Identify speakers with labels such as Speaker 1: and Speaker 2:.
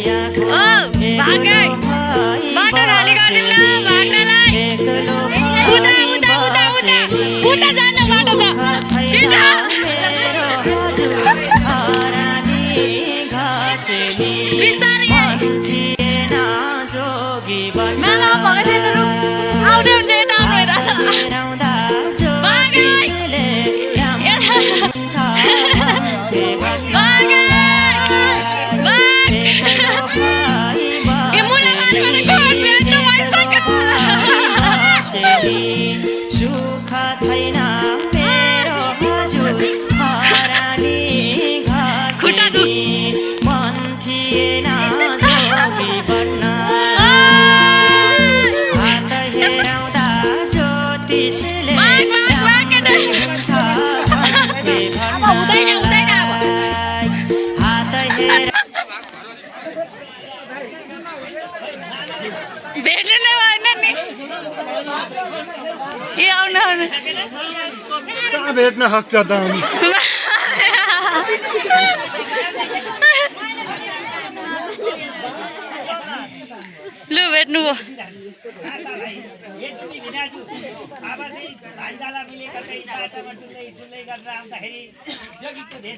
Speaker 1: भागे बाटो खाली गर्नु न भाग्नलाई उता उता उता उता उता जानु बाटो छ छिटो बिस्तारै मेला भगतहरू आउँदै हुन्छ यता आउनु
Speaker 2: सुखा छैन मेरो हजुर हरानी घाँसेनी मन थिएन जोगी बन्न हात हेराउँदा ज्योतिषले
Speaker 1: भेट्नु नै भएन नि ए आउनु आउनु
Speaker 3: कहाँ भेट्न सक्छ त
Speaker 1: लु भेट्नु भयो
Speaker 4: जोगीको भेष